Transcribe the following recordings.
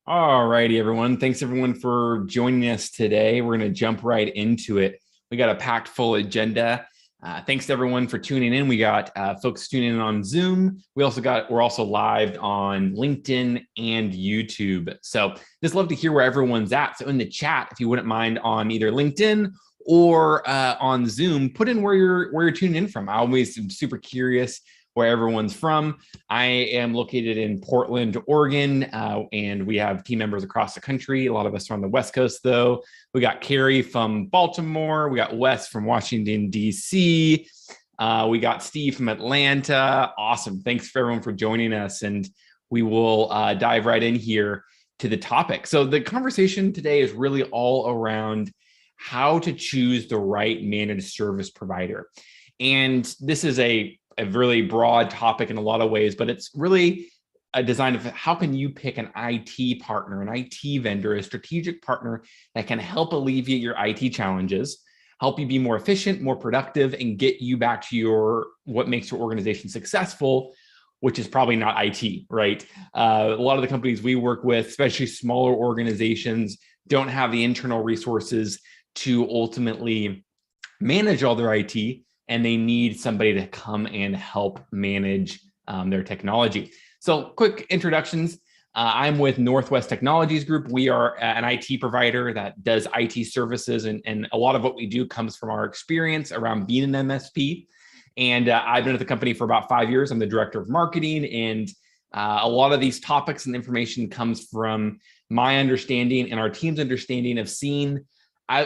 All righty, everyone. Thanks everyone for joining us today. We're going to jump right into it. We got a packed full agenda. Thanks to everyone for tuning in. We got folks tuning in on Zoom. We're also live on LinkedIn and YouTube. So just love to hear where everyone's at. So in the chat, if you wouldn't mind on either LinkedIn or on Zoom, put in where you're tuning in from. I always am super curious where everyone's from. I am located in Portland, Oregon, and we have team members across the country. A lot of us are on the West Coast, though. We got Carrie from Baltimore. We got Wes from Washington, D.C. We got Steve from Atlanta. Awesome. Thanks for everyone for joining us. And we will dive right in here to the topic. So the conversation today is really all around how to choose the right managed service provider. And this is a really broad topic in a lot of ways, but it's really a design of how can you pick an IT partner, an IT vendor, a strategic partner that can help alleviate your IT challenges, help you be more efficient, more productive, and get you back to what makes your organization successful, which is probably not IT, right? A lot of the companies we work with, especially smaller organizations, don't have the internal resources to ultimately manage all their IT, and they need somebody to come and help manage their technology. So quick introductions. I'm with Northwest Technologies Group. We are an IT provider that does IT services, and a lot of what we do comes from our experience around being an MSP. And I've been at the company for about 5 years. I'm the director of marketing, and a lot of these topics and information comes from my understanding and our team's understanding of seeing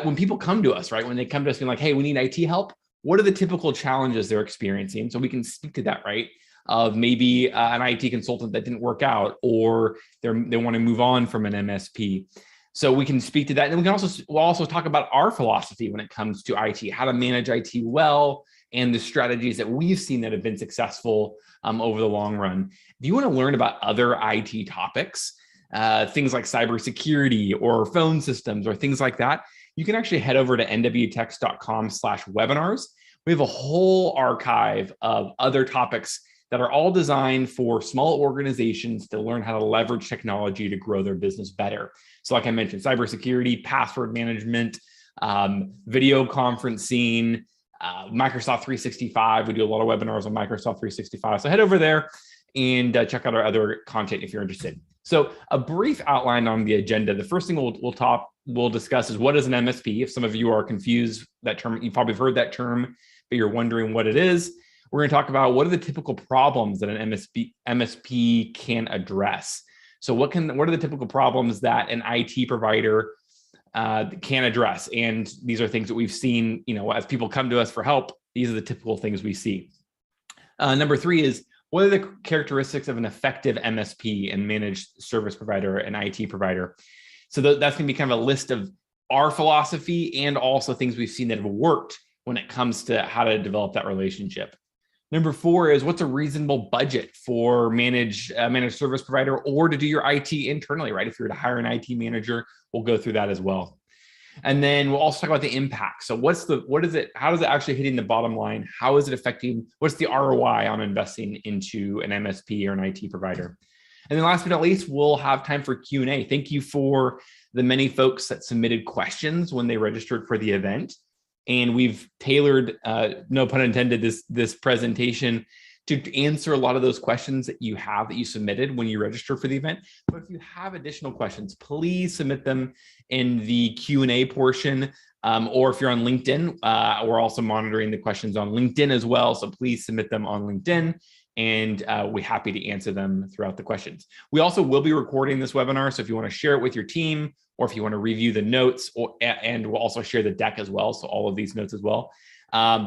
when people come to us, right? When they come to us being like, hey, we need IT help. What are the typical challenges they're experiencing? So we can speak to that, right? Of maybe an IT consultant that didn't work out, or they want to move on from an MSP. So we can speak to that. And we'll also talk about our philosophy when it comes to IT, how to manage IT well, and the strategies that we've seen that have been successful over the long run. If you want to learn about other IT topics, things like cybersecurity or phone systems or things like that, you can actually head over to nwtex.com/webinars. We have a whole archive of other topics that are all designed for small organizations to learn how to leverage technology to grow their business better. So like I mentioned, cybersecurity, password management, video conferencing, Microsoft 365. We do a lot of webinars on Microsoft 365. So head over there and check out our other content if you're interested. So a brief outline on the agenda. The first thing we'll discuss is what is an MSP. If some of you are confused, that term, you've probably heard that term, but you're wondering what it is. We're going to talk about what are the typical problems that an MSP can address. So what are the typical problems that an IT provider can address? And these are things that we've seen, as people come to us for help, these are the typical things we see. Number 3 is, what are the characteristics of an effective MSP and managed service provider and IT provider? So that's going to be kind of a list of our philosophy and also things we've seen that have worked when it comes to how to develop that relationship. Number 4 is, what's a reasonable budget for managed service provider or to do your IT internally, right? If you're to hire an IT manager, we'll go through that as well. And then we'll also talk about the impact. So how is it actually hitting the bottom line? How is it affecting, what's the ROI on investing into an MSP or an IT provider? And then last but not least, we'll have time for Q&A. Thank you for the many folks that submitted questions when they registered for the event. And we've tailored, no pun intended, this presentation to answer a lot of those questions that you submitted when you register for the event. But if you have additional questions, please submit them in the Q&A portion, or if you're on LinkedIn, we're also monitoring the questions on LinkedIn as well. So please submit them on LinkedIn, and we're happy to answer them throughout the questions. We also will be recording this webinar, so if you want to share it with your team, or if you want to review the notes, and we'll also share the deck as well, so all of these notes as well,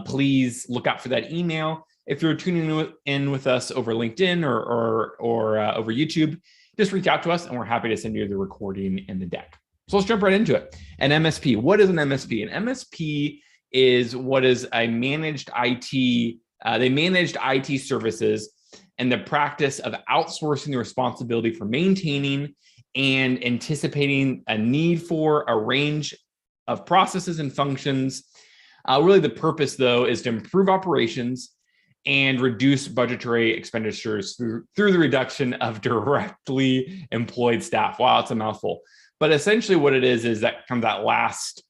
please look out for that email. If you're tuning in with us over LinkedIn or over YouTube, just reach out to us and we're happy to send you the recording and the deck. So let's jump right into it. An MSP. What is an MSP? An MSP is what is a managed IT. They managed IT services and the practice of outsourcing the responsibility for maintaining and anticipating a need for a range of processes and functions. Really, the purpose, though, is to improve operations and reduce budgetary expenditures through the reduction of directly employed staff. Wow, it's a mouthful. But essentially what it is that kind of that last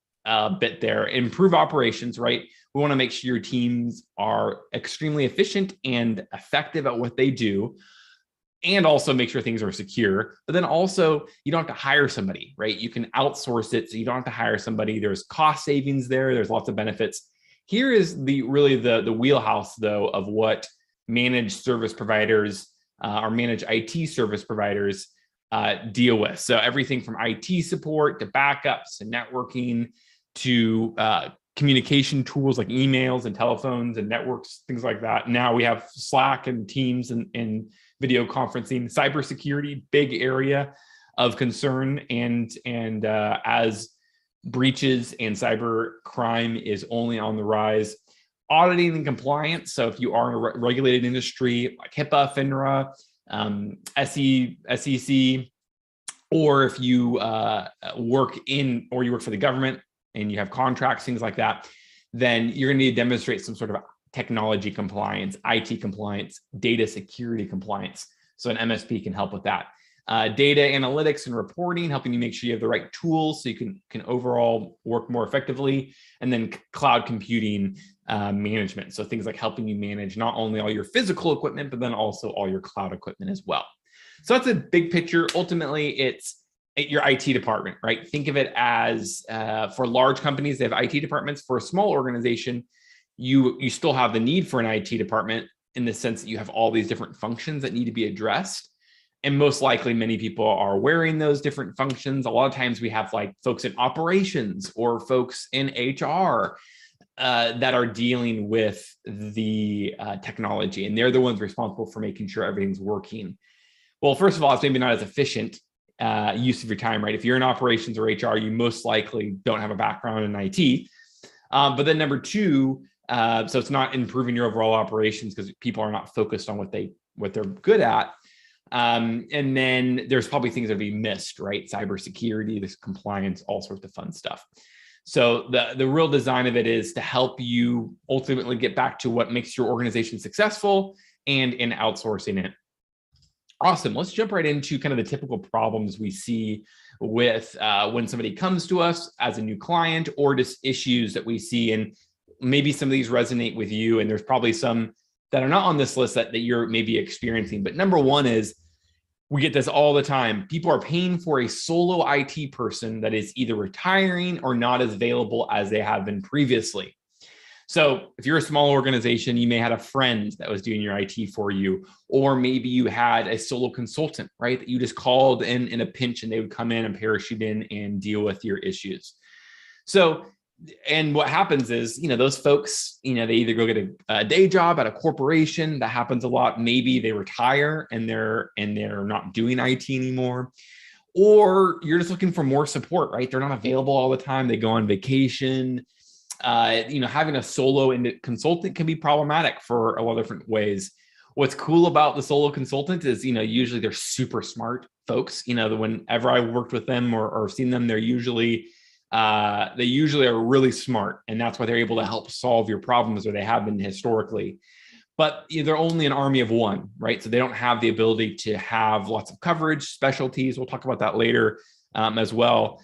bit there, improve operations, right? We want to make sure your teams are extremely efficient and effective at what they do, and also make sure things are secure. But then also you don't have to hire somebody, right? You can outsource it, so you don't have to hire somebody. There's cost savings there. There's lots of benefits. Here is really the wheelhouse, though, of what managed service providers or managed IT service providers deal with. So everything from IT support to backups and networking to communication tools like emails and telephones and networks, things like that. Now we have Slack and Teams and video conferencing. Cybersecurity, big area of concern, and as breaches and cyber crime is only on the rise. Auditing and compliance. So if you are in a regulated industry like HIPAA, FINRA, SEC, or if you work for the government and you have contracts, things like that, then you're going to need to demonstrate some sort of technology compliance, IT compliance, data security compliance. So an MSP can help with that. Data analytics and reporting, helping you make sure you have the right tools so you can overall work more effectively. And then cloud computing management. So things like helping you manage not only all your physical equipment, but then also all your cloud equipment as well. So that's a big picture. Ultimately, it's your IT department, right? Think of it as for large companies, they have IT departments. For a small organization, you still have the need for an IT department in the sense that you have all these different functions that need to be addressed. And most likely many people are wearing those different functions. A lot of times we have like folks in operations or folks in HR that are dealing with the technology, and they're the ones responsible for making sure everything's working. Well, first of all, it's maybe not as efficient use of your time, right? If you're in operations or HR, you most likely don't have a background in IT. But then number two, so it's not improving your overall operations because people are not focused on what they're good at. And then there's probably things that are being missed, right? Cybersecurity, this compliance, all sorts of fun stuff. So the real design of it is to help you ultimately get back to what makes your organization successful and in outsourcing it. Awesome. Let's jump right into kind of the typical problems we see with when somebody comes to us as a new client, or just issues that we see. And maybe some of these resonate with you, and there's probably some that are not on this list that you're maybe experiencing. But number one is, we get this all the time. People are paying for a solo IT person that is either retiring or not as available as they have been previously. So if you're a small organization, you may have a friend that was doing your IT for you, or maybe you had a solo consultant, right? That you just called in a pinch and they would come in and parachute in and deal with your issues. So, and what happens is, those folks, they either go get a day job at a corporation. That happens a lot. Maybe they retire and they're not doing IT anymore, or you're just looking for more support, right? They're not available all the time. They go on vacation. Having a solo consultant can be problematic for a lot of different ways. What's cool about the solo consultant is, usually they're super smart folks. Whenever I worked with them or seen them, they usually are really smart, and that's why they're able to help solve your problems, or they have been historically. But they're only an army of one, right? So they don't have the ability to have lots of coverage, specialties. We'll talk about that later as well.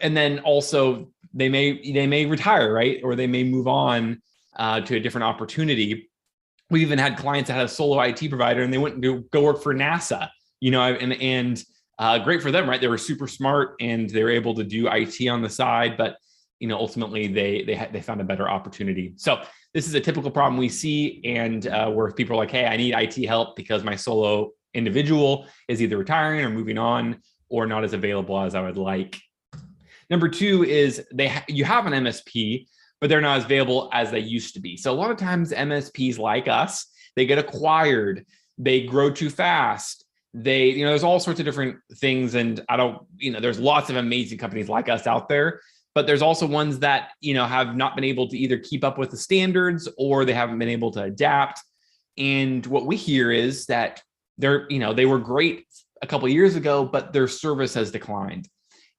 And then also they may retire, right? Or they may move on to a different opportunity. We even had clients that had a solo IT provider and they went to go work for NASA, and great for them, right? They were super smart and they were able to do IT on the side, but ultimately they found a better opportunity. So this is a typical problem we see, and where people are like, hey, I need IT help because my solo individual is either retiring or moving on or not as available as I would like. Number two is you have an MSP, but they're not as available as they used to be. So a lot of times MSPs like us, they get acquired, they grow too fast. There's all sorts of different things. And there's lots of amazing companies like us out there, but there's also ones that, have not been able to either keep up with the standards or they haven't been able to adapt. And what we hear is that they were great a couple of years ago, but their service has declined.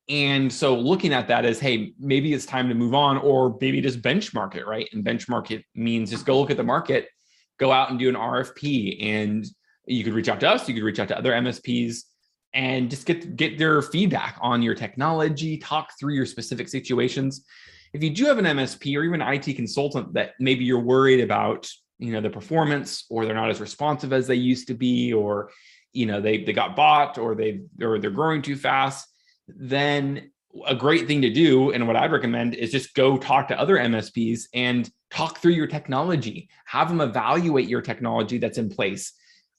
And so looking at that as, hey, maybe it's time to move on, or maybe just benchmark it, right? And benchmark it means just go look at the market go out and do an RFP, and you could reach out to us, you could reach out to other MSPs, and just get their feedback on your technology, talk through your specific situations. If you do have an MSP or even an IT consultant that maybe you're worried about, the performance, or they're not as responsive as they used to be, or they got bought, or they're growing too fast, then a great thing to do, and what I'd recommend, is just go talk to other MSPs and talk through your technology. Have them evaluate your technology that's in place.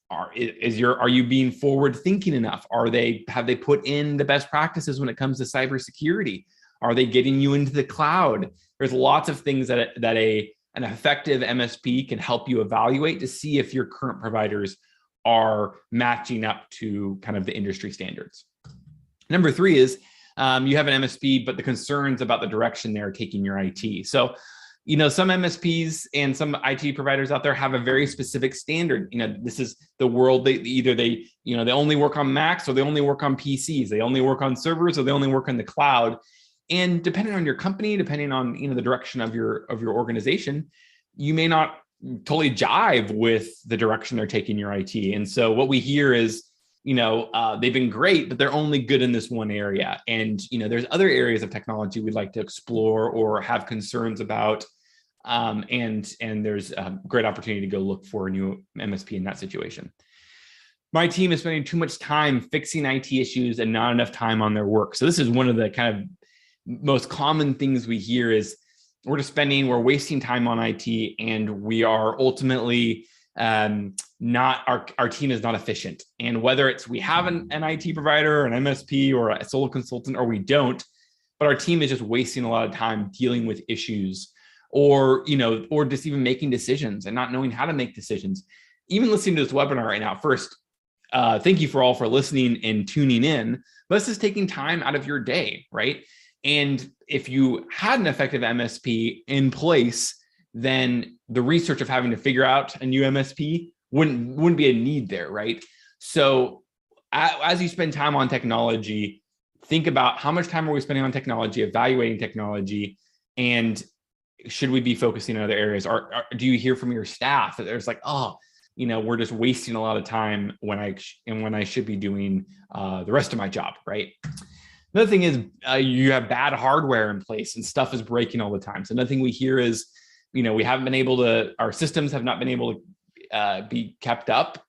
Are you being forward thinking enough? Have they put in the best practices when it comes to cybersecurity? Are they getting you into the cloud? There's lots of things that an effective MSP can help you evaluate to see if your current providers are matching up to kind of the industry standards. Number 3 is you have an MSP, but the concerns about the direction they're taking your IT. So, some MSPs and some IT providers out there have a very specific standard. This is the world. They only work on Macs, or they only work on PCs. They only work on servers, or they only work on the cloud. And depending on your company, depending on the direction of your organization, you may not totally jive with the direction they're taking your IT. And so what we hear is, they've been great, but they're only good in this one area. And, there's other areas of technology we'd like to explore or have concerns about. And there's a great opportunity to go look for a new MSP in that situation. My team is spending too much time fixing IT issues and not enough time on their work. So this is one of the kind of most common things we hear is we're wasting time on IT, and we are ultimately our team is not efficient. And whether it's we have an IT provider, an MSP, or a solo consultant, or we don't, but our team is just wasting a lot of time dealing with issues, or just even making decisions and not knowing how to make decisions. Even listening to this webinar right now, first, thank you for listening and tuning in. But this is taking time out of your day, right? And if you had an effective MSP in place, then the research of having to figure out a new MSP wouldn't be a need there, right? So as you spend time on technology, think about how much time are we spending on technology, evaluating technology, and should we be focusing on other areas? Or do you hear from your staff that there's like, we're just wasting a lot of time when I should be doing the rest of my job, right? Another thing is you have bad hardware in place and stuff is breaking all the time. So another thing we hear is, our systems have not been able to be kept up,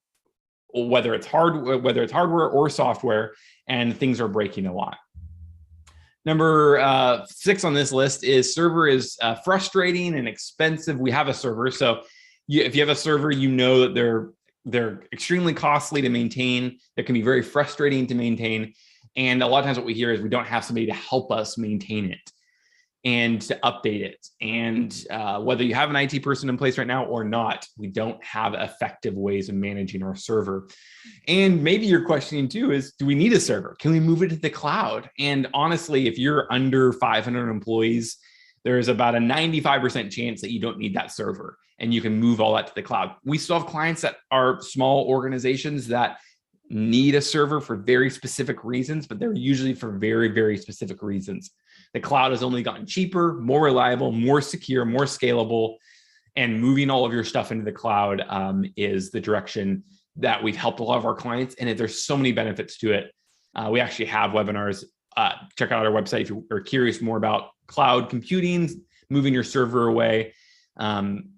whether it's hardware or software, and things are breaking a lot. Number 6 on this list is server is frustrating and expensive. We have a server. So if you have a server, that they're extremely costly to maintain. They can be very frustrating to maintain. And a lot of times what we hear is we don't have somebody to help us maintain it and to update it. And whether you have an IT person in place right now or not, we don't have effective ways of managing our server. And maybe you're questioning too is, do we need a server? Can we move it to the cloud? And honestly, if you're under 500 employees, there's about a 95% chance that you don't need that server and you can move all that to the cloud. We still have clients that are small organizations that need a server for very specific reasons, but they're usually for very, very specific reasons. The cloud has only gotten cheaper, more reliable, more secure, more scalable, and moving all of your stuff into the cloud is the direction that we've helped a lot of our clients. And there's so many benefits to it. We actually have webinars. Check out our website if you are curious more about cloud computing, moving your server away. And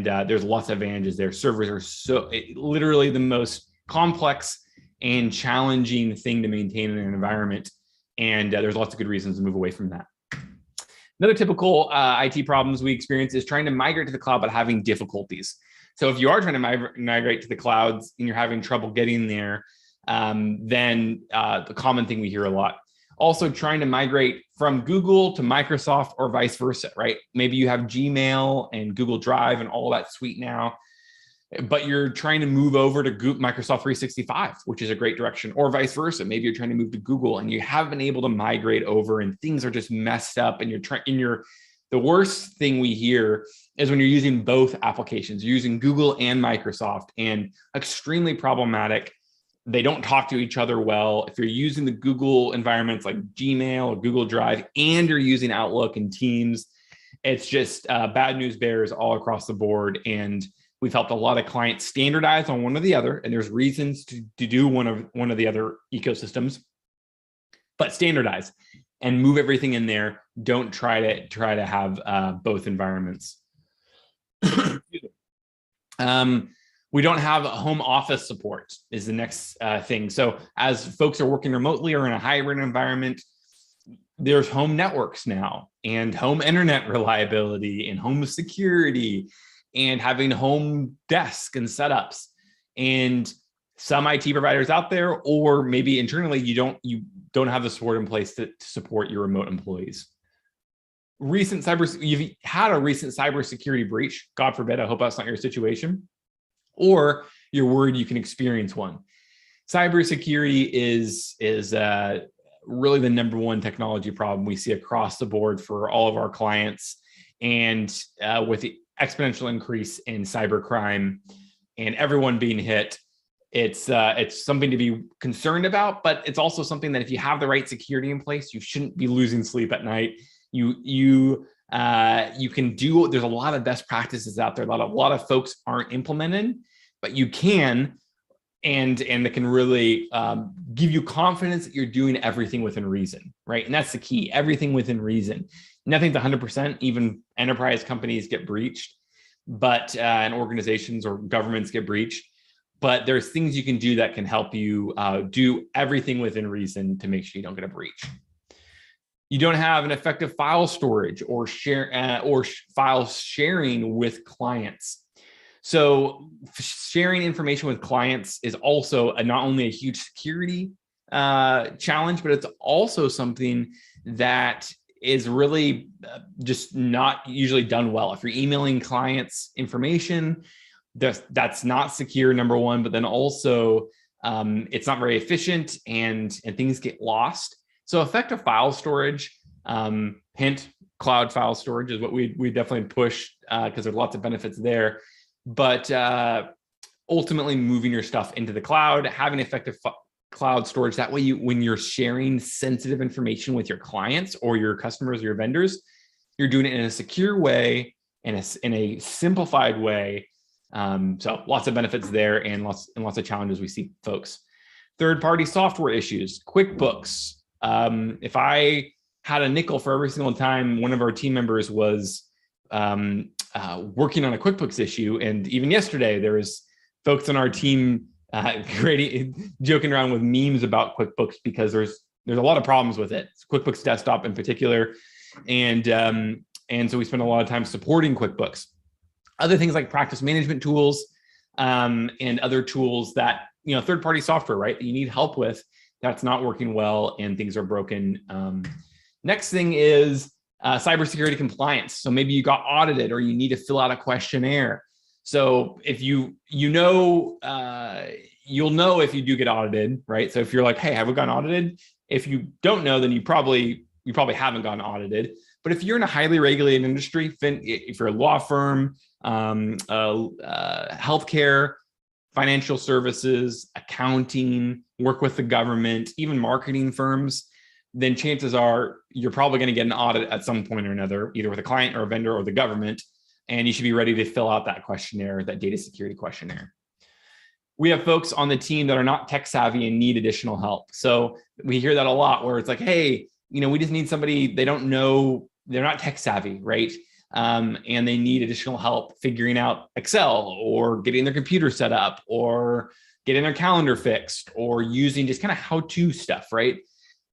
there's lots of advantages there. Servers are literally the most complex and challenging thing to maintain in an environment. And there's lots of good reasons to move away from that. Another typical IT problems we experience is trying to migrate to the cloud, but having difficulties. So if you are trying to migrate to the clouds and you're having trouble getting there, then the common thing we hear a lot. Also trying to migrate from Google to Microsoft or vice versa, right? Maybe you have Gmail and Google Drive and all that suite now, but you're trying to move over to Microsoft 365, which is a great direction, or vice versa. Maybe you're trying to move to Google and you haven't been able to migrate over and things are just messed up and the worst thing we hear is when you're using both applications, you're using Google and Microsoft, and extremely problematic. They don't talk to each other well. If you're using the Google environments like Gmail or Google Drive and you're using Outlook and Teams, it's just bad news bears all across the board. And We've helped a lot of clients standardize on one or the other, and there's reasons to do one of the other ecosystems, but standardize and move everything in there. Don't try to have both environments. We don't have home office support is the next thing. So as folks are working remotely or in a hybrid environment, there's home networks now and home internet reliability and home security and having home desk and setups. And some IT providers out there, or maybe internally, you don't have the support in place to support your remote employees. You've had a recent cybersecurity breach. God forbid, I hope that's not your situation. Or you're worried you can experience one. Cybersecurity is really the number one technology problem we see across the board for all of our clients. And with the exponential increase in cybercrime and everyone being hit, it's something to be concerned about, but it's also something that if you have the right security in place, you shouldn't be losing sleep at night. You can do, there's a lot of best practices out there. A lot of folks aren't implemented, but you can, and it can really give you confidence that you're doing everything within reason, right? And that's the key, everything within reason. Nothing's 100%, even enterprise companies get breached, but and organizations or governments get breached. But there's things you can do that can help you do everything within reason to make sure you don't get a breach. You don't have an effective file storage or file sharing with clients. So sharing information with clients is also not only a huge security challenge, but it's also something that is really just not usually done well. If you're emailing clients information, that's not secure, number one, but then also it's not very efficient and things get lost. So effective file storage, hint, cloud file storage is what we definitely push because there's lots of benefits there. But ultimately moving your stuff into the cloud, having effective cloud storage, that way when you're sharing sensitive information with your clients or your customers or your vendors, you're doing it in a secure way and in a simplified way. So lots of benefits there and lots of challenges we see, folks. Third-party software issues, QuickBooks. If I had a nickel for every single time one of our team members was working on a QuickBooks issue, and even yesterday there was folks on our team joking around with memes about QuickBooks because there's a lot of problems with it. It's QuickBooks Desktop in particular, and so we spend a lot of time supporting QuickBooks. Other things like practice management tools and other tools that, third-party software, right, that you need help with, that's not working well and things are broken. Next thing is cybersecurity compliance. So maybe you got audited or you need to fill out a questionnaire. So if you'll know if you do get audited, right? So if you're like, hey, have we gotten audited? If you don't know, then you probably haven't gotten audited. But if you're in a highly regulated industry, if you're a law firm, healthcare, financial services, accounting, work with the government, even marketing firms, then chances are you're probably going to get an audit at some point or another, either with a client or a vendor or the government, and you should be ready to fill out that questionnaire, that data security questionnaire. We have folks on the team that are not tech savvy and need additional help. So we hear that a lot where it's like, hey, we just need somebody, they don't know, they're not tech savvy, right? And they need additional help figuring out Excel or getting their computer set up or getting their calendar fixed or using just kind of how-to stuff, right?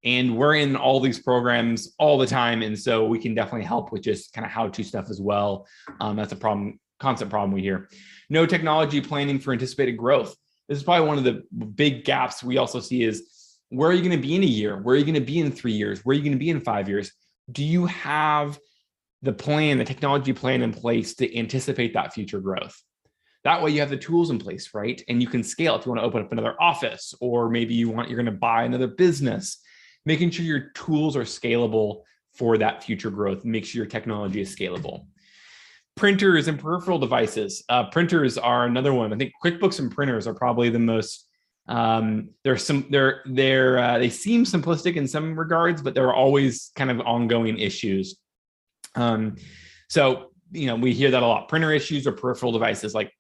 And we're in all these programs all the time. And so we can definitely help with just kind of how-to stuff as well. That's a constant problem we hear. No technology planning for anticipated growth. This is probably one of the big gaps we also see is, where are you going to be in a year? Where are you going to be in 3 years? Where are you going to be in 5 years? Do you have the technology plan in place to anticipate that future growth? That way you have the tools in place, right? And you can scale if you want to open up another office, or maybe you're going to buy another business. Making sure your tools are scalable for that future growth. Make sure your technology is scalable. Printers and peripheral devices. Printers are another one. I think QuickBooks and printers are probably the most. They seem simplistic in some regards, but there are always kind of ongoing issues. So we hear that a lot. Printer issues or peripheral devices like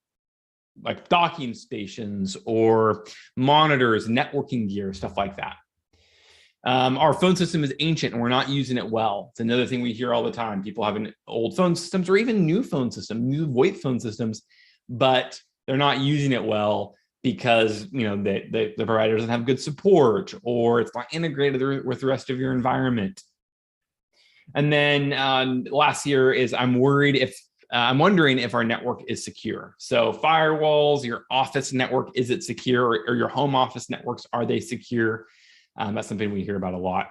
like docking stations or monitors, networking gear, stuff like that. Our phone system is ancient and we're not using it well. It's another thing we hear all the time. People having old phone systems or even new phone systems, new VoIP phone systems, but they're not using it well because the provider doesn't have good support or it's not integrated with the rest of your environment. And then last year is I'm wondering if our network is secure. So firewalls, your office network, is it secure? Or your home office networks, are they secure? That's something we hear about a lot.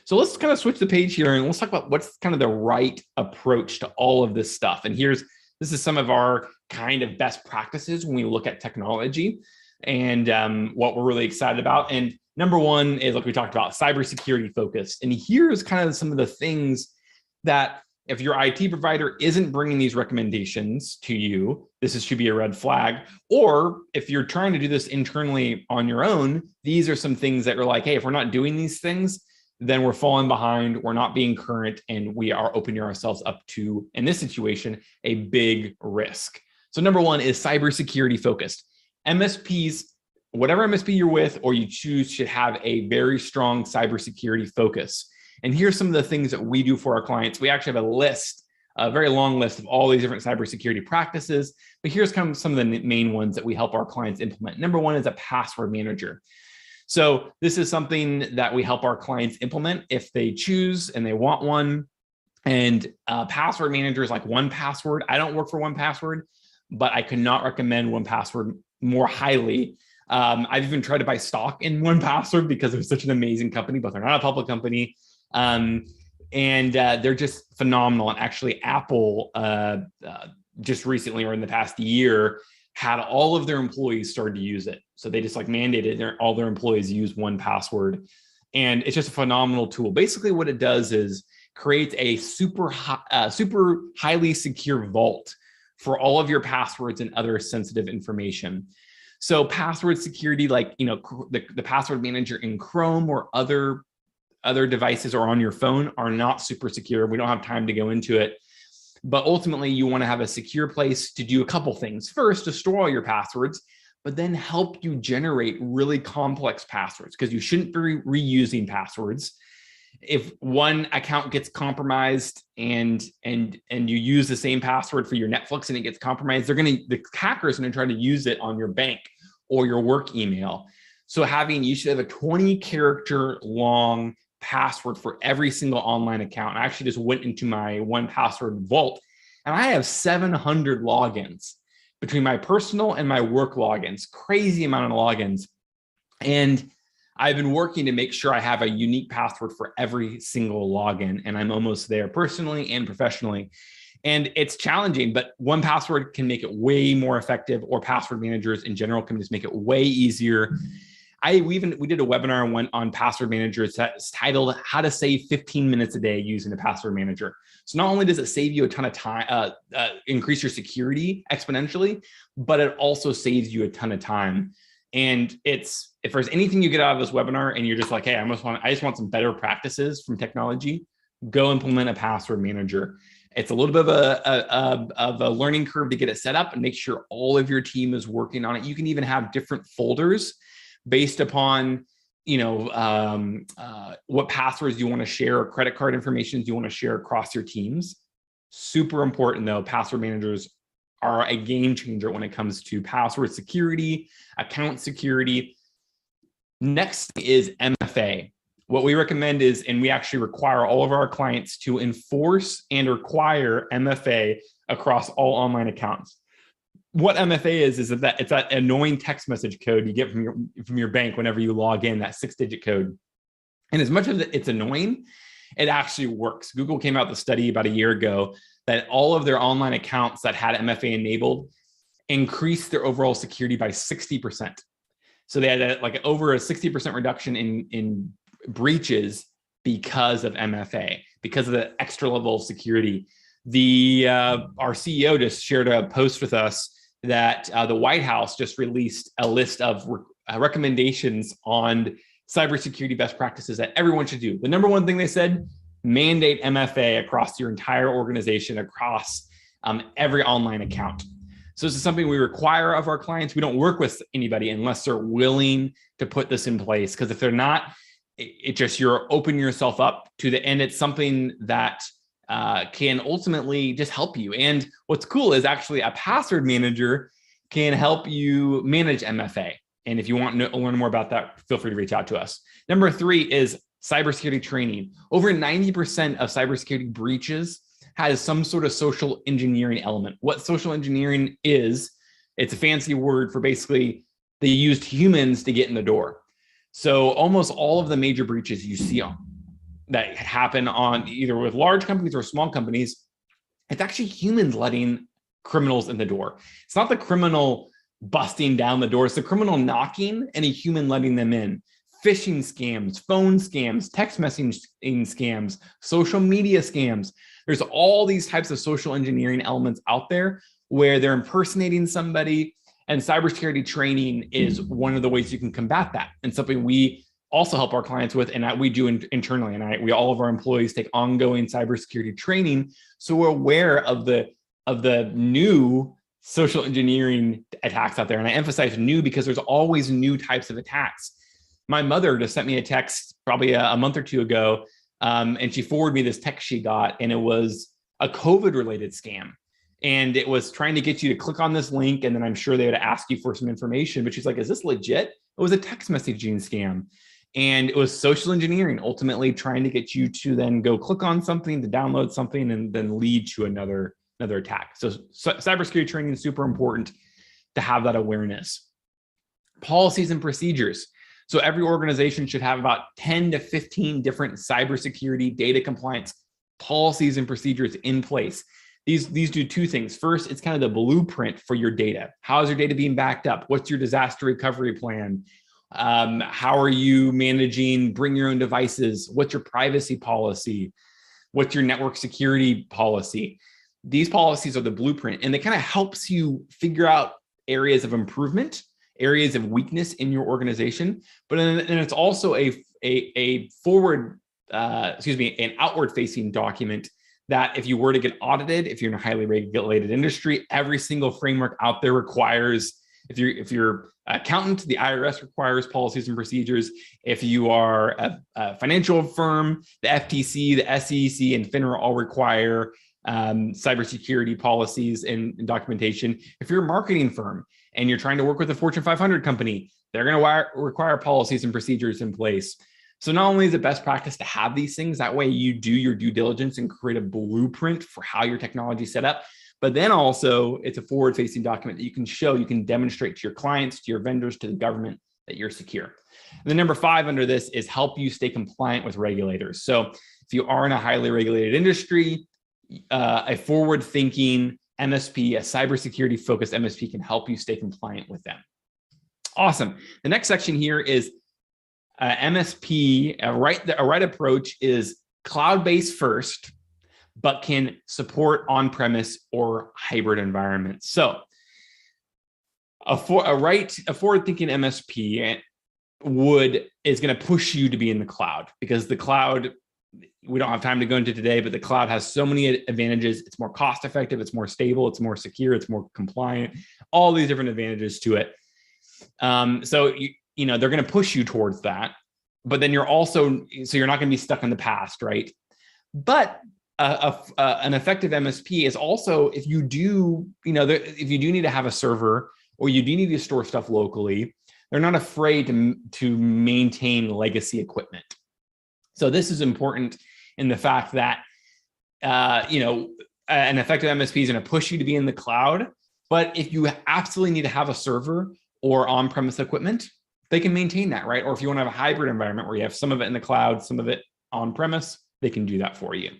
So let's kind of switch the page here and let's talk about what's kind of the right approach to all of this stuff. And this is some of our kind of best practices when we look at technology and what we're really excited about. And number one is, like we talked about, cybersecurity focus. And here's kind of some of the things that if your IT provider isn't bringing these recommendations to you, should be a red flag. Or if you're trying to do this internally on your own, these are some things that are like, hey, if we're not doing these things, then we're falling behind, we're not being current, and we are opening ourselves up to, in this situation, a big risk. So number one is cybersecurity focused. MSPs, whatever MSP you're with or you choose, should have a very strong cybersecurity focus. And here's some of the things that we do for our clients. We actually have a very long list of all these different cybersecurity practices, but here's some of the main ones that we help our clients implement. Number one is a password manager. So this is something that we help our clients implement if they choose and they want one. And password managers like 1Password. I don't work for 1Password, but I could not recommend 1Password more highly. I've even tried to buy stock in 1Password because they're such an amazing company, but they're not a public company. And they're just phenomenal. And actually, Apple just recently, or in the past year, had all of their employees started to use it. So they just mandated all their employees use 1Password. And it's just a phenomenal tool. Basically, what it does is creates a super highly secure vault for all of your passwords and other sensitive information. So password security, the password manager in Chrome or other devices or on your phone, are not super secure. We don't have time to go into it. But ultimately, you want to have a secure place to do a couple things. First, to store all your passwords, but then help you generate really complex passwords, because you shouldn't be reusing passwords. If one account gets compromised and you use the same password for your Netflix and it gets compromised, the hacker's going to try to use it on your bank or your work email. So you should have a 20-character long password for every single online account. I actually just went into my 1Password vault and I have 700 logins between my personal and my work logins, crazy amount of logins. And I've been working to make sure I have a unique password for every single login, and I'm almost there personally and professionally. And it's challenging, but 1Password can make it way more effective, or password managers in general can just make it way easier. We did a webinar on password managers that's titled "How to Save 15 Minutes a Day Using a Password Manager." So not only does it save you a ton of time, increase your security exponentially, but it also saves you a ton of time. And if there's anything you get out of this webinar and you're just like, hey, I just want some better practices from technology, go implement a password manager. It's a little bit of a learning curve to get it set up and make sure all of your team is working on it. You can even have different folders based upon, what passwords you want to share or credit card information you want to share across your teams. Super important though. Password managers are a game changer when it comes to password security, account security. Next is MFA. What we recommend is, and we actually require all of our clients to enforce and require MFA across all online accounts. What MFA is that it's that annoying text message code you get from your bank whenever you log in, that 6-digit code. And as much as it's annoying, it actually works. Google came out with a study about a year ago that all of their online accounts that had MFA enabled increased their overall security by 60%. So they had over a 60% reduction in breaches because of MFA, because of the extra level of security. Our CEO just shared a post with us that the White House just released a list of recommendations on cybersecurity best practices that everyone should do. The number one thing they said: mandate MFA across your entire organization, across every online account. So this is something we require of our clients. We don't work with anybody unless they're willing to put this in place. Because if they're not, it just, you're opening yourself up to the end. It's something that can ultimately just help you. And what's cool is actually a password manager can help you manage MFA. And if you want to learn more about that, feel free to reach out to us. Number 3 is cybersecurity training. Over 90% of cybersecurity breaches has some sort of social engineering element. What social engineering is, it's a fancy word for basically they used humans to get in the door. So almost all of the major breaches you see that happen on either with large companies or small companies, it's actually humans letting criminals in the door. It's not the criminal busting down the door, it's the criminal knocking and a human letting them in. Phishing scams, phone scams, text messaging scams, social media scams. There's all these types of social engineering elements out there where they're impersonating somebody, and cybersecurity training is one of the ways you can combat that, and something we also help our clients with, and that we do internally. And we all of our employees take ongoing cybersecurity training, so we're aware of the new social engineering attacks out there. And I emphasize new because there's always new types of attacks. My mother just sent me a text probably a month or two ago, and she forwarded me this text she got, and it was a COVID-related scam. And it was trying to get you to click on this link, and then I'm sure they would ask you for some information. But she's like, is this legit? It was a text messaging scam. And it was social engineering, ultimately trying to get you to then go click on something, to download something, and then lead to another attack. So cybersecurity training is super important to have that awareness. Policies and procedures. So every organization should have about 10 to 15 different cybersecurity data compliance policies and procedures in place. These do 2 things. First, it's kind of the blueprint for your data. How is your data being backed up? What's your disaster recovery plan? How are you managing bring your own devices? What's your privacy policy? What's your network security policy? These policies are the blueprint, and it kind of helps you figure out areas of improvement, areas of weakness in your organization. But then it's also an outward facing document that if you were to get audited, if you're in a highly regulated industry, every single framework out there requires, if you're accountant, the IRS requires policies and procedures. If you are a financial firm, the FTC, the SEC, and FINRA all require cybersecurity policies and documentation. If you're a marketing firm and you're trying to work with a Fortune 500 company, they're going to require policies and procedures in place. So not only is it best practice to have these things, that way you do your due diligence and create a blueprint for how your technology is set up, but then also it's a forward-facing document that you can show, you can demonstrate to your clients, to your vendors, to the government that you're secure. And then number 5 under this is help you stay compliant with regulators. So if you are in a highly regulated industry, a forward-thinking MSP, a cybersecurity-focused MSP can help you stay compliant with them. Awesome. The next section here is MSP. A right approach is cloud-based first, but can support on-premise or hybrid environments. So a forward-thinking MSP is going to push you to be in the cloud, because the cloud, we don't have time to go into today, but the cloud has so many advantages. It's more cost effective, it's more stable, it's more secure, it's more compliant, all these different advantages to it. So they're going to push you towards that, but then you're not going to be stuck in the past, right? But an effective MSP is also, if you do need to have a server, or you do need to store stuff locally, they're not afraid to maintain legacy equipment. So this is important in the fact that, an effective MSP is going to push you to be in the cloud, but if you absolutely need to have a server or on-premise equipment, they can maintain that, right? Or if you want to have a hybrid environment where you have some of it in the cloud, some of it on-premise, they can do that for you.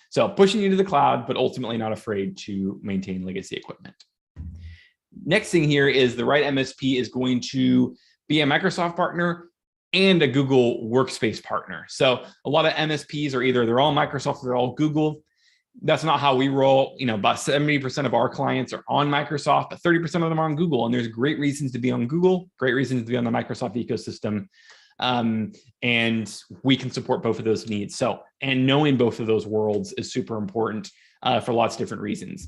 So pushing you to the cloud, but ultimately not afraid to maintain legacy equipment. Next thing here is the right MSP is going to be a Microsoft partner and a Google Workspace partner. So a lot of MSPs are either they're all Microsoft or they're all Google. That's not how we roll. About 70% of our clients are on Microsoft, but 30% of them are on Google. And there's great reasons to be on Google, great reasons to be on the Microsoft ecosystem. And we can support both of those needs. So, and knowing both of those worlds is super important for lots of different reasons.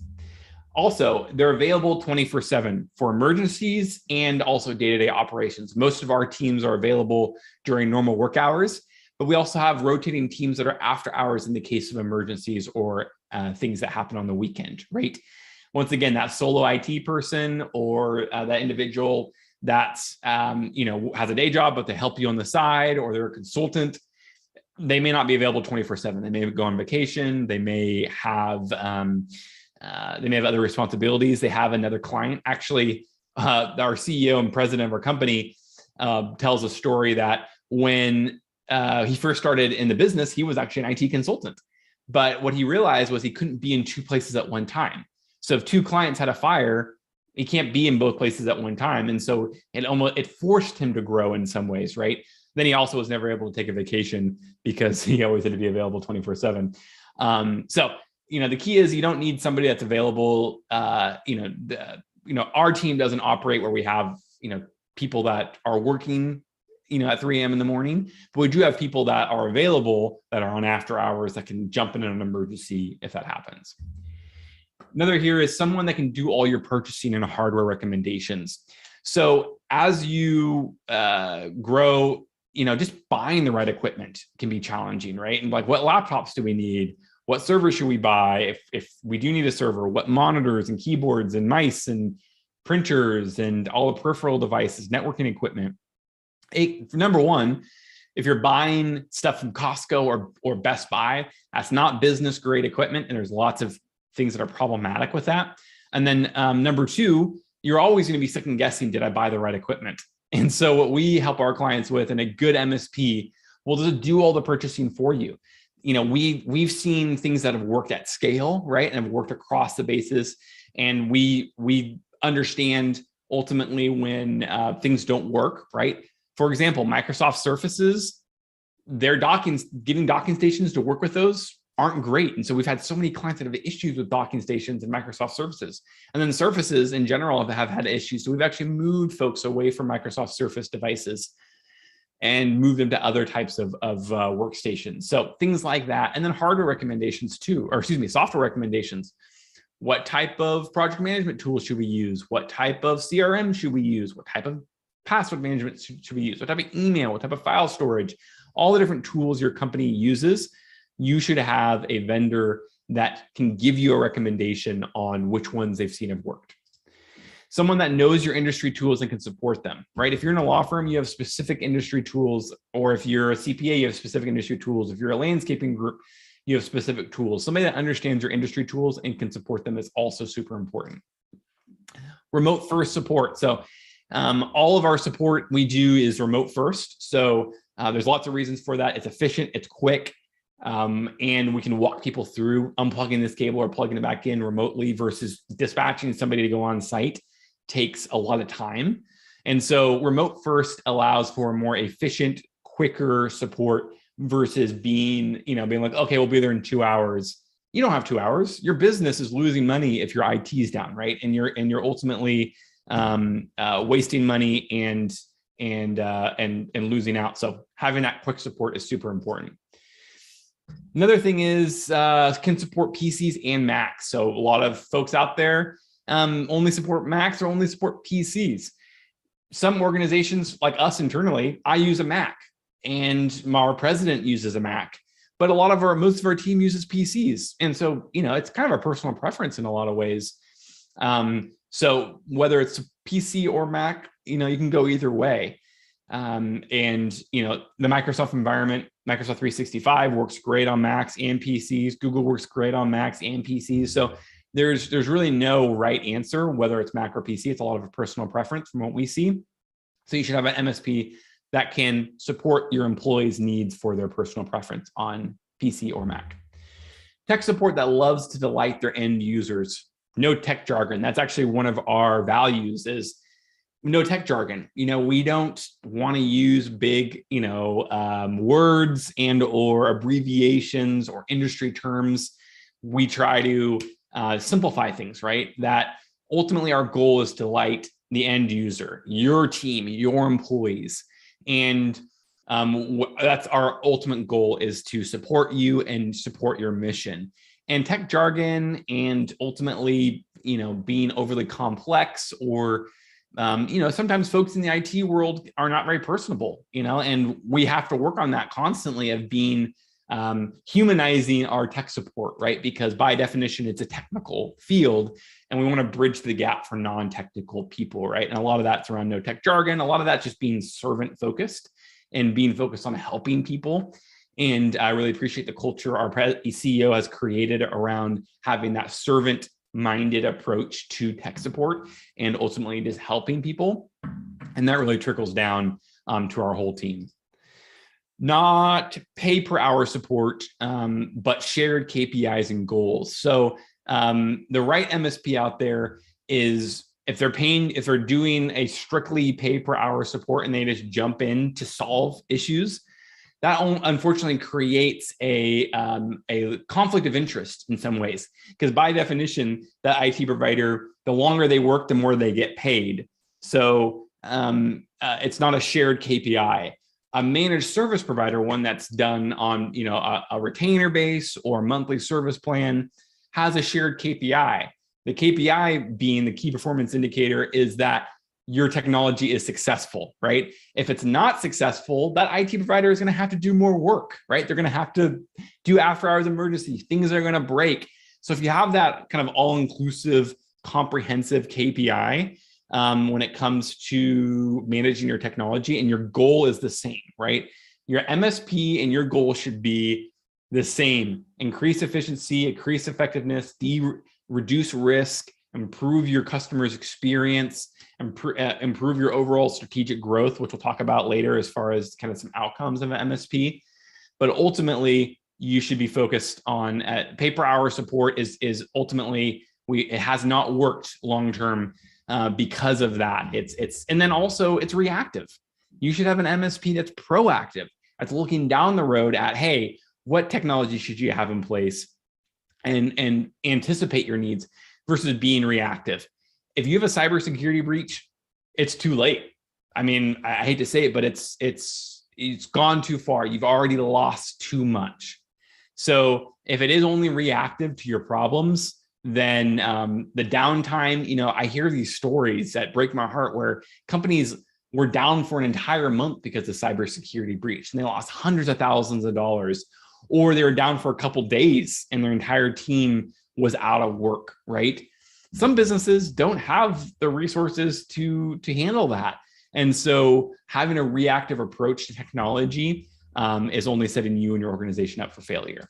Also, they're available 24/7 for emergencies and also day-to-day operations. Most of our teams are available during normal work hours, but we also have rotating teams that are after hours in the case of emergencies or things that happen on the weekend, right? Once again, that solo IT person or that individual that's has a day job, but they help you on the side, or they're a consultant, they may not be available 24/7. They may go on vacation. They may have other responsibilities. They have another client. Actually, our CEO and president of our company tells a story that when he first started in the business, he was actually an IT consultant. But what he realized was he couldn't be in two places at one time. So if two clients had a fire, he can't be in both places at one time. And so it forced him to grow in some ways, right? Then he also was never able to take a vacation because he always had to be available 24/7. So the key is you don't need somebody that's available. Our team doesn't operate where we have, people that are working, at 3 a.m. in the morning, but we do have people that are available that are on after hours that can jump in an emergency if that happens. Another here is someone that can do all your purchasing and hardware recommendations. So as you grow, just buying the right equipment can be challenging, right? And like, what laptops do we need? What server should we buy if we do need a server? What monitors and keyboards and mice and printers and all the peripheral devices, networking equipment? Number one, if you're buying stuff from Costco or Best Buy, that's not business grade equipment, and there's lots of things that are problematic with that. And then number two, you're always going to be second guessing, did I buy the right equipment? And so what we help our clients with, and a good MSP will just do all the purchasing for you. We've seen things that have worked at scale, right? And have worked across the basis. And we understand ultimately when things don't work, right? For example, Microsoft Surfaces, getting docking stations to work with those aren't great. And so we've had so many clients that have issues with docking stations and Microsoft Surfaces. And then Surfaces in general have had issues. So we've actually moved folks away from Microsoft Surface devices and move them to other types of workstations. So things like that. And then hardware recommendations too, software recommendations. What type of project management tools should we use? What type of CRM should we use? What type of password management should we use? What type of email? What type of file storage? All the different tools your company uses, you should have a vendor that can give you a recommendation on which ones they've seen have worked. Someone that knows your industry tools and can support them, right? If you're in a law firm, you have specific industry tools, or if you're a CPA, you have specific industry tools. If you're a landscaping group, you have specific tools. Somebody that understands your industry tools and can support them is also super important. Remote first support. So all of our support we do is remote first. So there's lots of reasons for that. It's efficient, it's quick, and we can walk people through unplugging this cable or plugging it back in remotely versus dispatching somebody to go on site takes a lot of time. And so remote first allows for more efficient, quicker support versus being like, okay, we'll be there in 2 hours. You don't have 2 hours. Your business is losing money if your IT is down, right? And you're ultimately wasting money and losing out. So having that quick support is super important. Another thing is can support PCs and Macs. So a lot of folks out there only support Macs or only support PCs. Some organizations like us internally, I use a Mac and our president uses a Mac, but most of our team uses PCs. And so, it's kind of a personal preference in a lot of ways. So whether it's PC or Mac, you can go either way. And the Microsoft environment, Microsoft 365 works great on Macs and PCs. Google works great on Macs and PCs. So there's really no right answer, whether it's Mac or PC. It's a lot of a personal preference from what we see. So you should have an MSP that can support your employees' needs for their personal preference on PC or Mac. Tech support that loves to delight their end users. No tech jargon. That's actually one of our values is no tech jargon. We don't want to use big, words and or abbreviations or industry terms. We try to simplify things, right? That ultimately our goal is to delight the end user, your team, your employees. And that's our ultimate goal, is to support you and support your mission. And tech jargon and ultimately, being overly complex or, sometimes folks in the IT world are not very personable, and we have to work on that constantly of being humanizing our tech support, right? Because by definition, it's a technical field and we want to bridge the gap for non-technical people, right? And a lot of that's around no tech jargon. A lot of that's just being servant focused and being focused on helping people. And I really appreciate the culture our CEO has created around having that servant minded approach to tech support and ultimately just helping people. And that really trickles down to our whole team. Not pay per hour support, but shared KPIs and goals. So the right MSP out there is if they're doing a strictly pay per hour support and they just jump in to solve issues, that unfortunately creates a conflict of interest in some ways, because by definition, the IT provider, the longer they work, the more they get paid. So it's not a shared KPI. A managed service provider, one that's done on a retainer base or monthly service plan, has a shared KPI. The KPI being the key performance indicator is that your technology is successful, right? If it's not successful, that IT provider is going to have to do more work, right? They're going to have to do after hours emergency, things are going to break. So if you have that kind of all-inclusive, comprehensive KPI, when it comes to managing your technology and your goal is the same, right? Your MSP and your goal should be the same. Increase efficiency, increase effectiveness, reduce risk, improve your customer's experience, improve your overall strategic growth, which we'll talk about later as far as kind of some outcomes of an MSP. But ultimately, you should be focused on pay-per-hour support is ultimately, it has not worked long-term because of that. And then also it's reactive. You should have an MSP that's proactive, that's looking down the road at, hey, what technology should you have in place and anticipate your needs versus being reactive. If you have a cybersecurity breach, it's too late. I mean, I hate to say it, but it's gone too far. You've already lost too much. So if it is only reactive to your problems, then the downtime, I hear these stories that break my heart where companies were down for an entire month because of cybersecurity breach and they lost hundreds of thousands of dollars, or they were down for a couple of days and their entire team was out of work, right? Some businesses don't have the resources to handle that. And so having a reactive approach to technology is only setting you and your organization up for failure.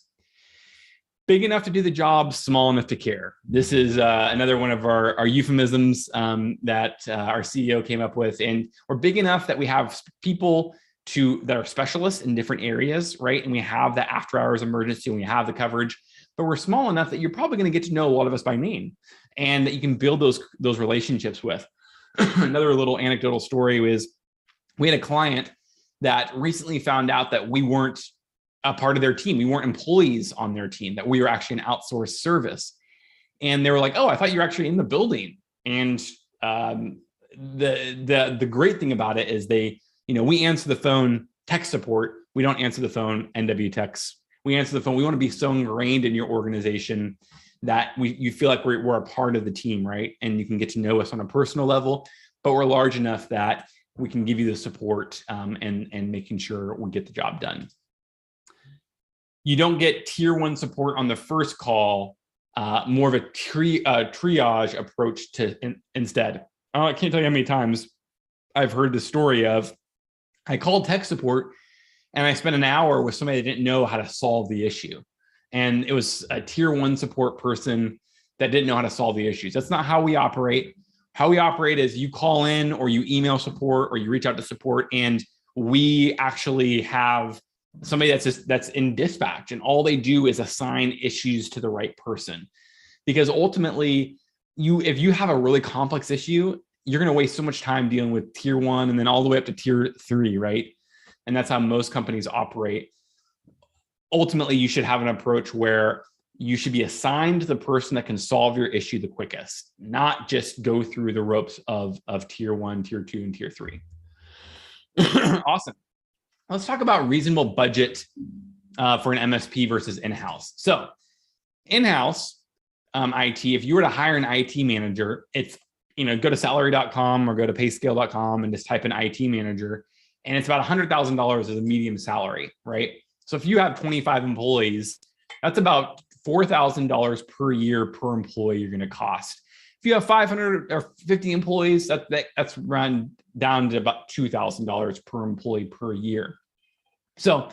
Big enough to do the job, small enough to care. This is another one of our euphemisms that our CEO came up with. And we're big enough that we have people that are specialists in different areas, right? And we have the after hours emergency and we have the coverage, but we're small enough that you're probably going to get to know a lot of us by name and that you can build those relationships with. Another little anecdotal story is we had a client that recently found out that we weren't a part of their team. We weren't employees on their team, that we were actually an outsourced service. And they were like, oh, I thought you were actually in the building. And the great thing about it is we answer the phone tech support. We don't answer the phone NW techs. We answer the phone. We want to be so ingrained in your organization that you feel like we're a part of the team, right? And you can get to know us on a personal level, but we're large enough that we can give you the support and making sure we get the job done. You don't get tier one support on the first call, more of a triage approach instead. I can't tell you how many times I've heard the story of I called tech support and I spent an hour with somebody that didn't know how to solve the issue. And it was a tier one support person that didn't know how to solve the issues. That's not how we operate. How we operate is you call in or you email support or you reach out to support, and we actually have somebody that's in dispatch, and all they do is assign issues to the right person. Because ultimately, if you have a really complex issue, you're going to waste so much time dealing with tier one and then all the way up to tier three, right? And that's how most companies operate. Ultimately, you should have an approach where you should be assigned to the person that can solve your issue the quickest, not just go through the ropes of tier one, tier two, and tier three. Awesome. Let's talk about reasonable budget for an MSP versus in-house. So In-house IT, if you were to hire an IT manager, it's, go to salary.com or go to payscale.com and just type in IT manager, and it's about $100,000 as a medium salary, right? So if you have 25 employees, that's about $4,000 per year per employee you're going to cost. If you have 500 or 50 employees, that's run down to about $2,000 per employee per year. So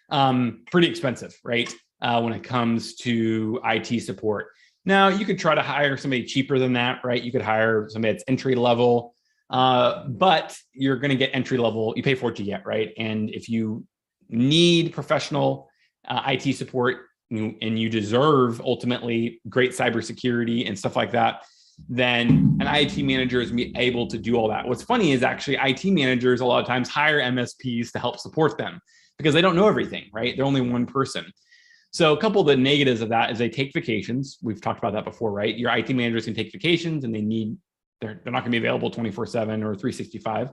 pretty expensive, right? When it comes to IT support. Now, you could try to hire somebody cheaper than that, right? You could hire somebody that's entry level, but you're going to get entry level. You pay for what you get, right? And if you need professional IT support and you deserve ultimately great cybersecurity and stuff like that, then an IT manager is able to do all that. What's funny is actually IT managers a lot of times hire MSPs to help support them because they don't know everything, right? They're only one person. So a couple of the negatives of that is they take vacations. We've talked about that before, right? Your IT managers can take vacations and they're not going to be available 24/7 or 365.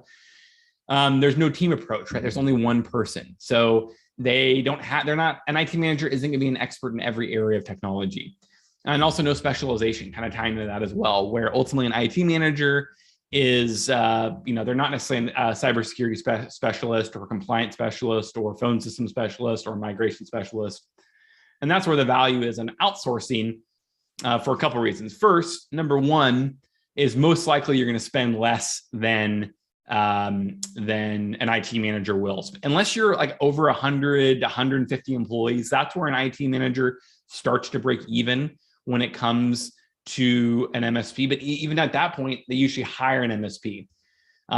There's no team approach, right? There's only one person. So an IT manager isn't going to be an expert in every area of technology. And also no specialization, kind of tying to that as well, where ultimately an IT manager is, they're not necessarily a cybersecurity specialist or a compliance specialist or phone system specialist or migration specialist. And that's where the value is in outsourcing for a couple of reasons. First, number one is most likely you're going to spend less than an IT manager will. Unless you're like over 100, 150 employees, that's where an IT manager starts to break even when it comes to an MSP. But even at that point, they usually hire an MSP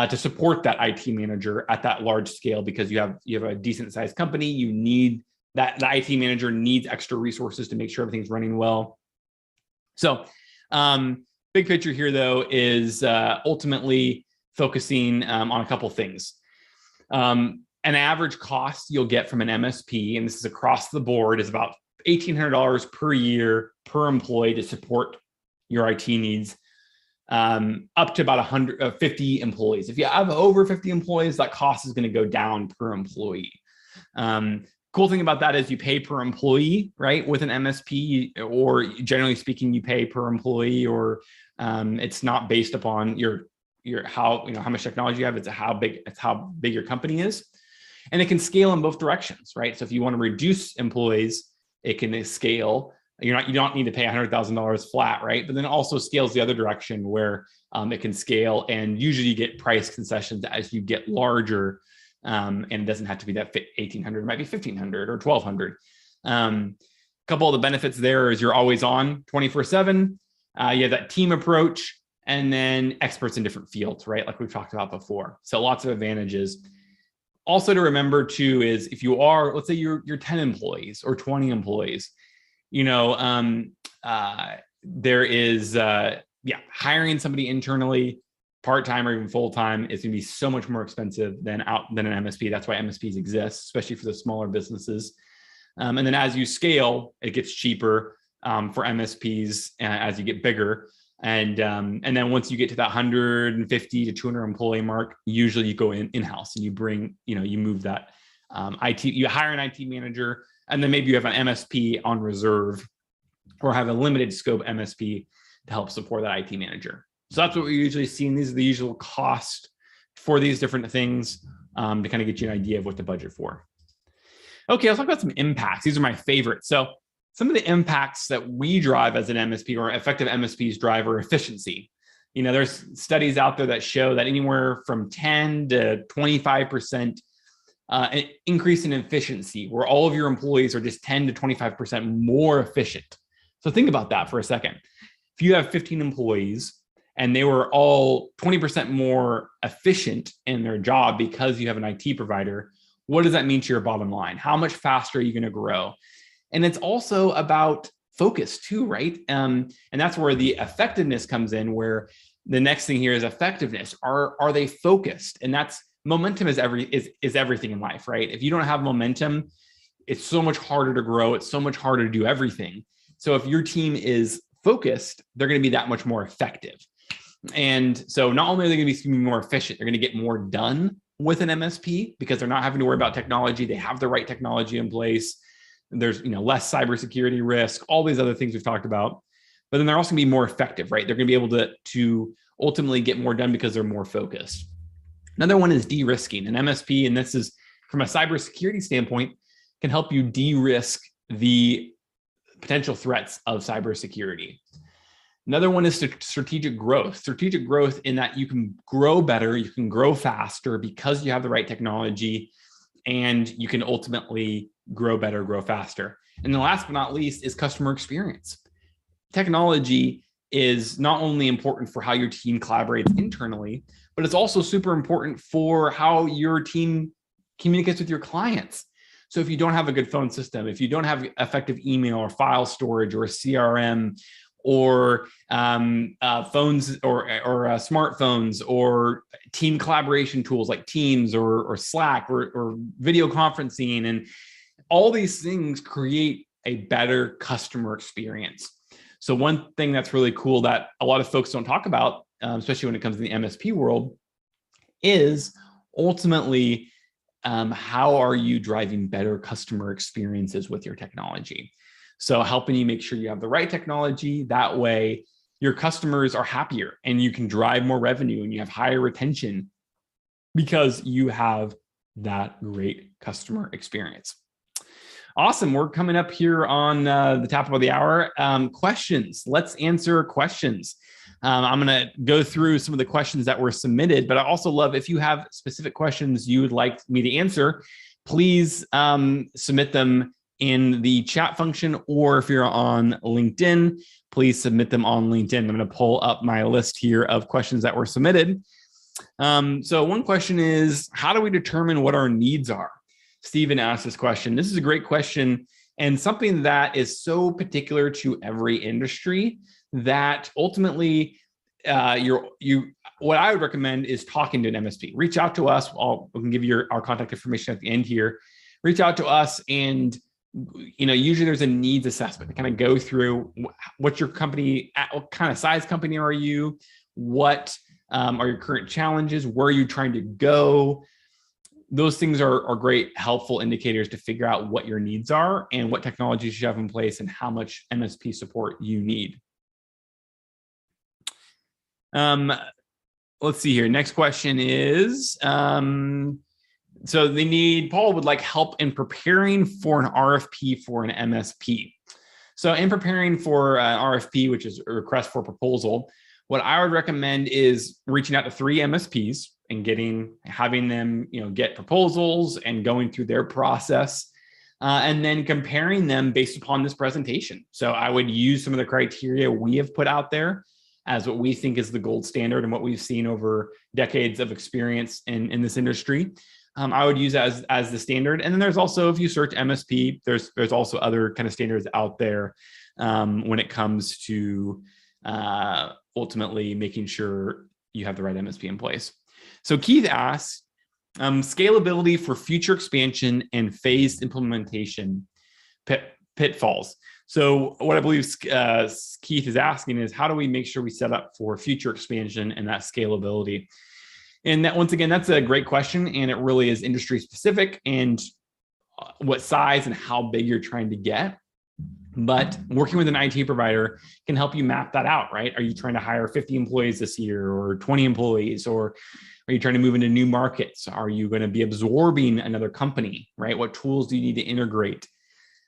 to support that IT manager at that large scale because you have a decent sized company. You need that the IT manager needs extra resources to make sure everything's running well. So big picture here, though, is ultimately focusing on a couple things. An average cost you'll get from an MSP, and this is across the board, is about $1,800 per year per employee to support your IT needs, up to about 150 employees. If you have over 50 employees, that cost is going to go down per employee. Cool thing about that is you pay per employee, right? With an MSP, or generally speaking, you pay per employee, or it's not based upon how much technology you have. It's how big your company is, and it can scale in both directions, right? So if you want to reduce employees, it can scale. You don't need to pay $100,000 flat, right? But then it also scales the other direction where it can scale, and usually you get price concessions as you get larger. And it doesn't have to be that 1,800, it might be 1,500 or 1,200. A couple of the benefits there is you're always on 24/7. You have that team approach, and then experts in different fields, right? Like we've talked about before. So lots of advantages. Also to remember too is if you are, let's say you're 10 employees or 20 employees, there is hiring somebody internally, part-time or even full-time, is going to be so much more expensive than an MSP. That's why MSPs exist, especially for the smaller businesses. And then as you scale, it gets cheaper for MSPs as you get bigger. And then once you get to that 150 to 200 employee mark, usually you go in-house and you move that IT, you hire an IT manager, and then maybe you have an MSP on reserve or have a limited scope MSP to help support that IT manager. So that's what we usually see. And these are the usual costs for these different things to kind of get you an idea of what to budget for. Okay, let's talk about some impacts. These are my favorites. So some of the impacts that we drive as an MSP, or effective MSPs drive, are efficiency. There's studies out there that show that anywhere from 10 to 25% increase in efficiency, where all of your employees are just 10 to 25% more efficient. So think about that for a second. If you have 15 employees, and they were all 20% more efficient in their job because you have an IT provider, what does that mean to your bottom line? How much faster are you going to grow? And it's also about focus too, right? And that's where the effectiveness comes in, where the next thing here is effectiveness. Are they focused? And that's momentum is everything in life, right? If you don't have momentum, it's so much harder to grow. It's so much harder to do everything. So if your team is focused, they're going to be that much more effective. And so not only are they going to be more efficient, they're going to get more done with an MSP because they're not having to worry about technology. They have the right technology in place. There's less cybersecurity risk, all these other things we've talked about. But then they're also going to be more effective, right? They're going to be able to ultimately get more done because they're more focused. Another one is de-risking. An MSP, and this is from a cybersecurity standpoint, can help you de-risk the potential threats of cybersecurity. Another one is strategic growth. Strategic growth in that you can grow better, you can grow faster because you have the right technology, and you can ultimately grow better, grow faster. And then last but not least is customer experience. Technology is not only important for how your team collaborates internally, but it's also super important for how your team communicates with your clients. So if you don't have a good phone system, if you don't have effective email or file storage or a CRM or phones or smartphones or team collaboration tools like Teams or Slack or video conferencing, and all these things create a better customer experience. So one thing that's really cool that a lot of folks don't talk about, especially when it comes to the MSP world, is ultimately how are you driving better customer experiences with your technology? So helping you make sure you have the right technology. That way your customers are happier and you can drive more revenue and you have higher retention because you have that great customer experience. Awesome. We're coming up here on the top of the hour. Questions. Let's answer questions. I'm going to go through some of the questions that were submitted, but I also love if you have specific questions you would like me to answer, please submit them in the chat function, or if you're on LinkedIn, please submit them on LinkedIn. I'm going to pull up my list here of questions that were submitted. So one question is, how do we determine what our needs are? Stephen asked this question. This is a great question and something that is so particular to every industry that ultimately what I would recommend is talking to an MSP. Reach out to us. We can give you our contact information at the end here. Reach out to us, and usually there's a needs assessment to kind of go through what's your company, what kind of size company are you, what are your current challenges, where are you trying to go. Those things are great, helpful indicators to figure out what your needs are and what technologies you have in place and how much MSP support you need. Let's see here. Next question is, so Paul would like help in preparing for an RFP for an MSP. So in preparing for an RFP, which is a request for proposal, what I would recommend is reaching out to 3 MSPs and having them, get proposals and going through their process, and then comparing them based upon this presentation. So I would use some of the criteria we have put out there as what we think is the gold standard and what we've seen over decades of experience in this industry. I would use that as the standard. And then there's also, if you search MSP, there's also other kind of standards out there when it comes to ultimately making sure you have the right MSP in place. So Keith asks, scalability for future expansion and phased implementation pitfalls. So what I believe Keith is asking is, how do we make sure we set up for future expansion and that scalability? And that, once again, that's a great question, and it really is industry specific and what size and how big you're trying to get. But working with an IT provider can help you map that out, right? Are you trying to hire 50 employees this year or 20 employees, or are you trying to move into new markets? Are you going to be absorbing another company, right? What tools do you need to integrate?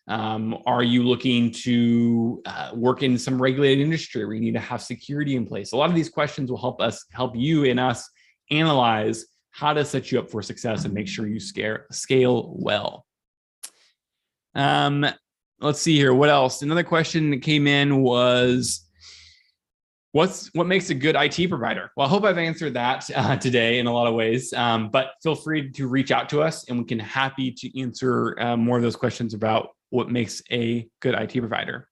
Are you looking to work in some regulated industry where you need to have security in place? A lot of these questions will help you and us analyze how to set you up for success and make sure you scale well. Let's see here. What else? Another question that came in was, what makes a good IT provider? Well, I hope I've answered that today in a lot of ways, but feel free to reach out to us and we can happy to answer more of those questions about what makes a good IT provider.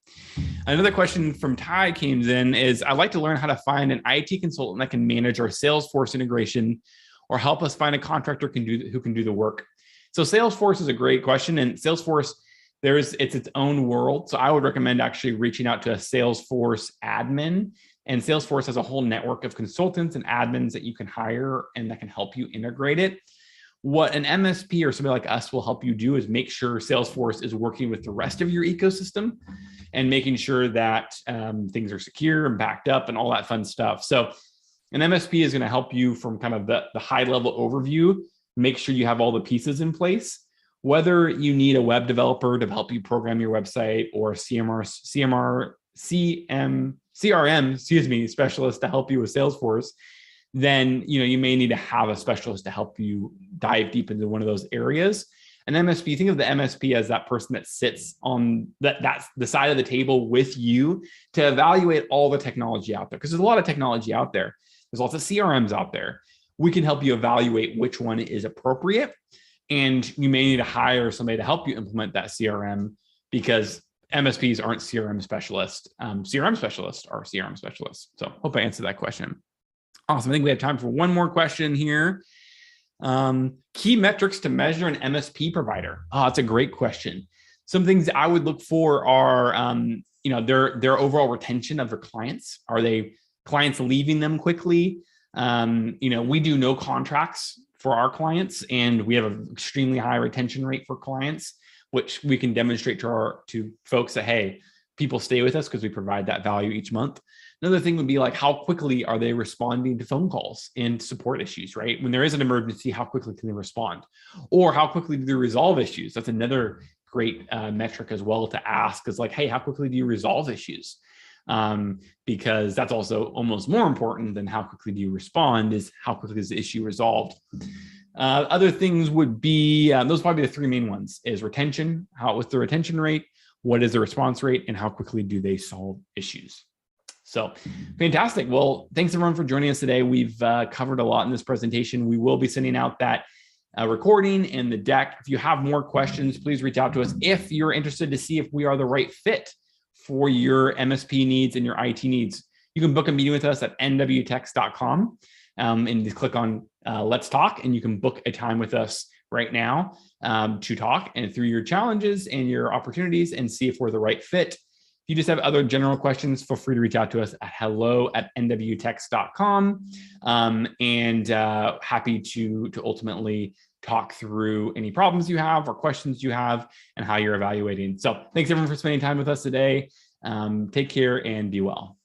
Another question from Ty came in is, I'd like to learn how to find an IT consultant that can manage our Salesforce integration or help us find a contractor who can do the work. So Salesforce is a great question, and Salesforce, it's its own world. So I would recommend actually reaching out to a Salesforce admin, and Salesforce has a whole network of consultants and admins that you can hire and that can help you integrate it. What an MSP or somebody like us will help you do is make sure Salesforce is working with the rest of your ecosystem and making sure that things are secure and backed up and all that fun stuff. So an MSP is going to help you from kind of the high level overview, make sure you have all the pieces in place. Whether you need a web developer to help you program your website or a CRM specialist to help you with Salesforce, then you may need to have a specialist to help you dive deep into one of those areas. An MSP, think of the MSP as that person that sits on that's the side of the table with you to evaluate all the technology out there, because there's a lot of technology out there. There's lots of CRMs out there. We can help you evaluate which one is appropriate, and you may need to hire somebody to help you implement that CRM, because MSPs aren't CRM specialists. CRM specialists are CRM specialists. So hope I answered that question. Awesome. I think we have time for one more question here. Key metrics to measure an MSP provider. Oh, that's a great question. Some things I would look for are, their overall retention of their clients. Are they clients leaving them quickly? We do no contracts for our clients, and we have an extremely high retention rate for clients, which we can demonstrate to folks that, hey, people stay with us because we provide that value each month. Another thing would be like, how quickly are they responding to phone calls and support issues, right? When there is an emergency, how quickly can they respond? Or how quickly do they resolve issues? That's another great metric as well to ask, is like, hey, how quickly do you resolve issues? Because that's also almost more important than how quickly do you respond, is how quickly is the issue resolved? Other things would be, those probably the three main ones, is retention, what's the retention rate, what is the response rate, and how quickly do they solve issues? So fantastic. Well, thanks everyone for joining us today. We've covered a lot in this presentation. We will be sending out that recording and the deck. If you have more questions, please reach out to us. If you're interested to see if we are the right fit for your MSP needs and your IT needs, you can book a meeting with us at nwtex.com and just click on Let's Talk, and you can book a time with us right now to talk and through your challenges and your opportunities and see if we're the right fit. If you just have other general questions, feel free to reach out to us at hello@nwtex.com, and happy to ultimately talk through any problems you have or questions you have and how you're evaluating. So thanks everyone for spending time with us today. Take care and be well.